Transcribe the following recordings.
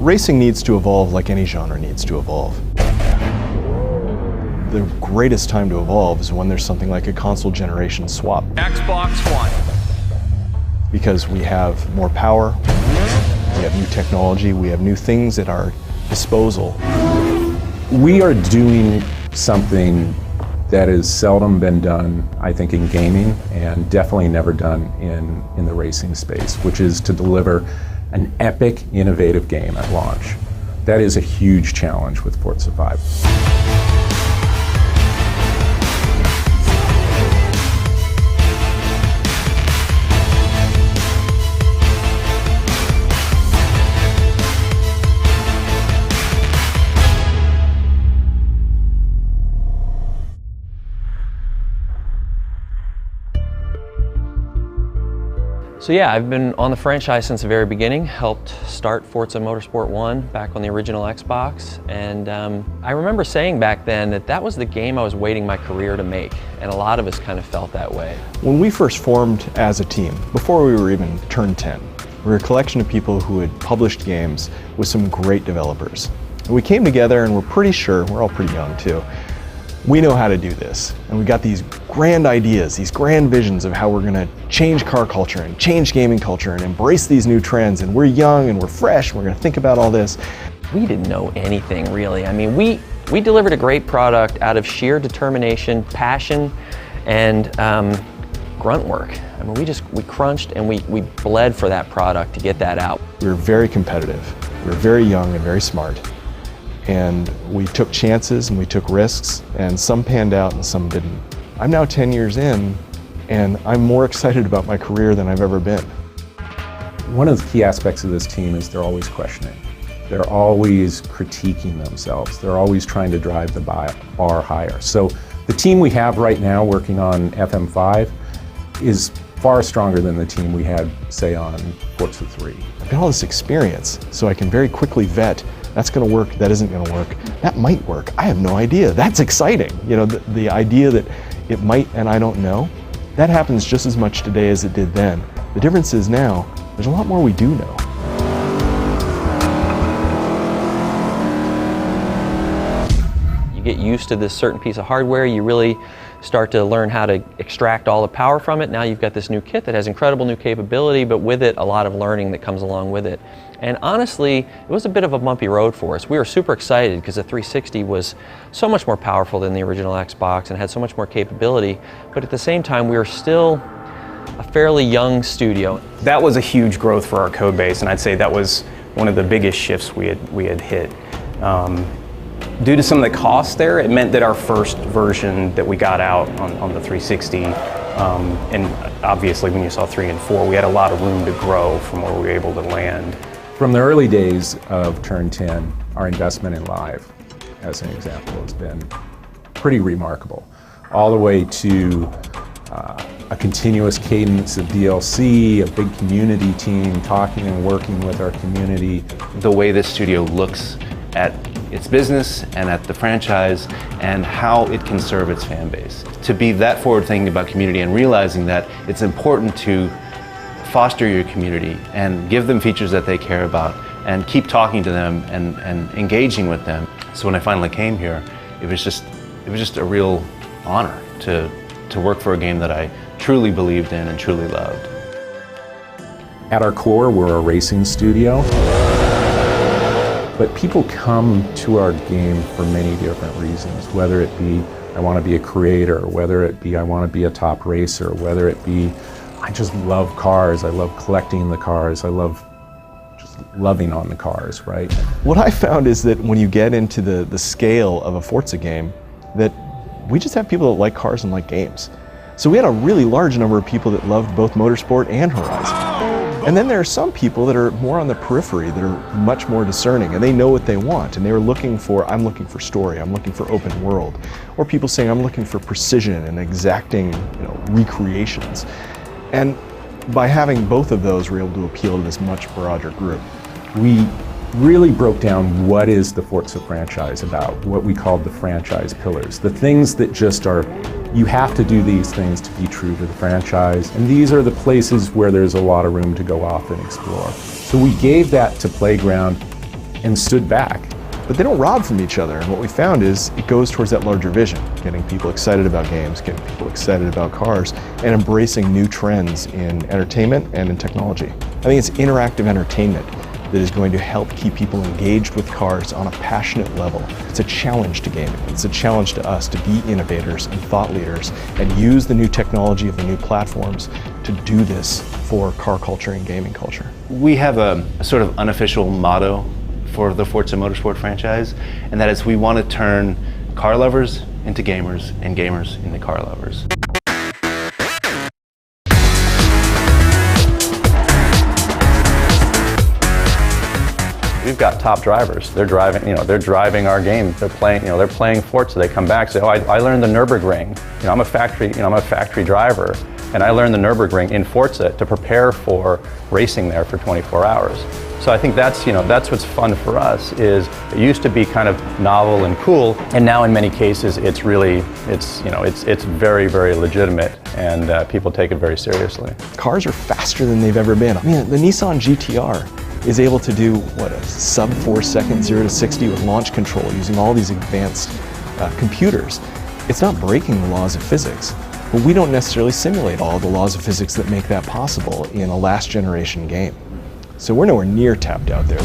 Racing needs to evolve like any genre needs to evolve. The greatest time to evolve is when there's something like a console generation swap. Xbox One. Because we have more power, we have new technology, we have new things at our disposal. We are doing something that has seldom been done, I think, in gaming, and definitely never done in the racing space, which is to deliver an epic, innovative game at launch. That is a huge challenge with Forza 5. So yeah, I've been on the franchise since the very beginning, helped start Forza Motorsport 1 back on the original Xbox, and I remember saying back then that that was the game I was waiting my career to make, and a lot of us kind of felt that way. When we first formed as a team, before we were even turned 10, we were a collection of people who had published games with some great developers. And we came together and we're pretty sure, we're all pretty young too, we know how to do this. And we got these grand ideas, these grand visions of how we're gonna change car culture and change gaming culture and embrace these new trends. And we're young and we're fresh, and we're gonna think about all this. We didn't know anything really. I mean, we delivered a great product out of sheer determination, passion, and grunt work. I mean, we crunched and we bled for that product to get that out. We were very competitive. We were very young and very smart. And we took chances and we took risks, and some panned out and some didn't. I'm now 10 years in, and I'm more excited about my career than I've ever been. One of the key aspects of this team is they're always questioning. They're always critiquing themselves. They're always trying to drive the bar higher. So the team we have right now working on FM5 is far stronger than the team we had, say, on Forza 3. I've got all this experience, so I can very quickly vet, that's gonna work, that isn't gonna work, that might work, I have no idea. That's exciting. You know, the idea that it might and I don't know, that happens just as much today as it did then. The difference is now, there's a lot more we do know. You get used to this certain piece of hardware, you really start to learn how to extract all the power from it. Now you've got this new kit that has incredible new capability, but with it, a lot of learning that comes along with it. And honestly, it was a bit of a bumpy road for us. We were super excited because the 360 was so much more powerful than the original Xbox and had so much more capability, but at the same time, we were still a fairly young studio. That was a huge growth for our code base, and I'd say that was one of the biggest shifts we had hit. Due to some of the costs there, it meant that our first version that we got out on the 360, and obviously when you saw 3 and 4, we had a lot of room to grow from where we were able to land. From the early days of Turn 10, our investment in Live, as an example, has been pretty remarkable. All the way to a continuous cadence of DLC, a big community team talking and working with our community. The way this studio looks at its business and at the franchise and how it can serve its fan base. To be that forward thinking about community and realizing that it's important to foster your community and give them features that they care about and keep talking to them and engaging with them. So when I finally came here, it was just a real honor to work for a game that I truly believed in and truly loved. At our core, we're a racing studio. But people come to our game for many different reasons, whether it be I want to be a creator, whether it be I want to be a top racer, whether it be I just love cars, I love collecting the cars, I love just loving on the cars, right? What I found is that when you get into the scale of a Forza game, that we just have people that like cars and like games. So we had a really large number of people that loved both Motorsport and Horizon. And then there are some people that are more on the periphery that are much more discerning and they know what they want and they were looking for, I'm looking for story, I'm looking for open world. Or people saying I'm looking for precision and exacting, recreations. And by having both of those, we're able to appeal to this much broader group. We really broke down what is the Forza franchise about, what we called the franchise pillars, the things that just are, you have to do these things to be true to the franchise, and these are the places where there's a lot of room to go off and explore. So we gave that to Playground and stood back. But they don't rob from each other, and what we found is it goes towards that larger vision, getting people excited about games, getting people excited about cars, and embracing new trends in entertainment and in technology. I think it's interactive entertainment that is going to help keep people engaged with cars on a passionate level. It's a challenge to gaming. It's a challenge to us to be innovators and thought leaders and use the new technology of the new platforms to do this for car culture and gaming culture. We have a sort of unofficial motto for the Forza Motorsport franchise, and that is we want to turn car lovers into gamers and gamers into car lovers. We've got top drivers. They're driving our game. They're playing Forza. They come back and say, "Oh, I learned the Nürburgring. I'm a factory driver, and I learned the Nürburgring in Forza to prepare for racing there for 24 hours." So I think that's what's fun for us. Is it used to be kind of novel and cool, and now in many cases it's very, very legitimate, and people take it very seriously. Cars are faster than they've ever been. I mean, the Nissan GTR is able to do, a sub 4 second 0 to 60 with launch control using all these advanced computers. It's not breaking the laws of physics, but we don't necessarily simulate all of the laws of physics that make that possible in a last generation game. So we're nowhere near tapped out there.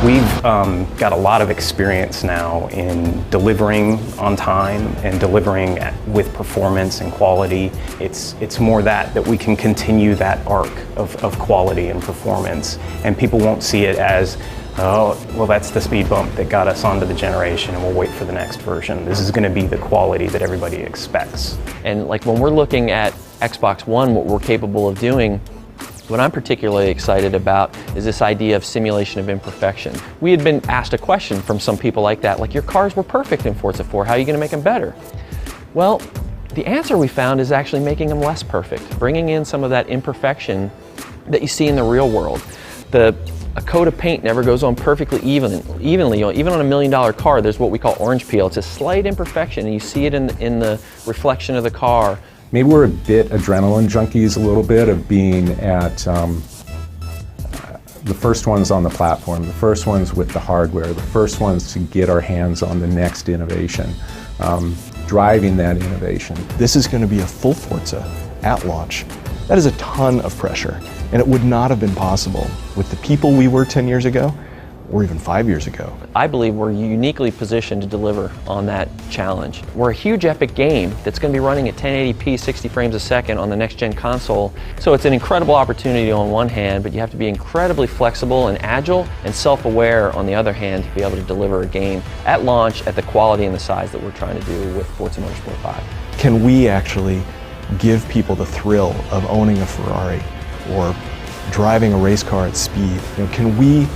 We've got a lot of experience now in delivering on time and delivering with performance and quality. It's more that we can continue that arc of quality and performance, and people won't see it as, oh, well, that's the speed bump that got us onto the generation and we'll wait for the next version. This is going to be the quality that everybody expects. And like when we're looking at Xbox One, what we're capable of doing, what I'm particularly excited about is this idea of simulation of imperfection. We had been asked a question from some people like that, like, your cars were perfect in Forza 4, how are you going to make them better? Well, the answer we found is actually making them less perfect, bringing in some of that imperfection that you see in the real world. A coat of paint never goes on perfectly evenly. Even on $1 million car, there's what we call orange peel. It's a slight imperfection, and you see it in the reflection of the car. Maybe we're a bit adrenaline junkies, a little bit, of being at the first ones on the platform, the first ones with the hardware, the first ones to get our hands on the next innovation, driving that innovation. This is going to be a full Forza at launch. That is a ton of pressure, and it would not have been possible with the people we were 10 years ago, or even 5 years ago. I believe we're uniquely positioned to deliver on that challenge. We're a huge epic game that's going to be running at 1080p 60 frames a second on the next gen console. So it's an incredible opportunity on one hand, but you have to be incredibly flexible and agile and self-aware on the other hand to be able to deliver a game at launch at the quality and the size that we're trying to do with Forza Motorsport 5. Can we actually give people the thrill of owning a Ferrari or driving a race car at speed? Can we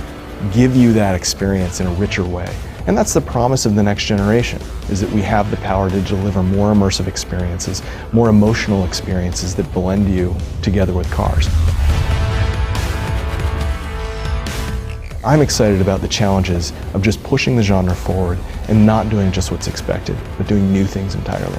give you that experience in a richer way? And that's the promise of the next generation, is that we have the power to deliver more immersive experiences, more emotional experiences that blend you together with cars. I'm excited about the challenges of just pushing the genre forward and not doing just what's expected, but doing new things entirely.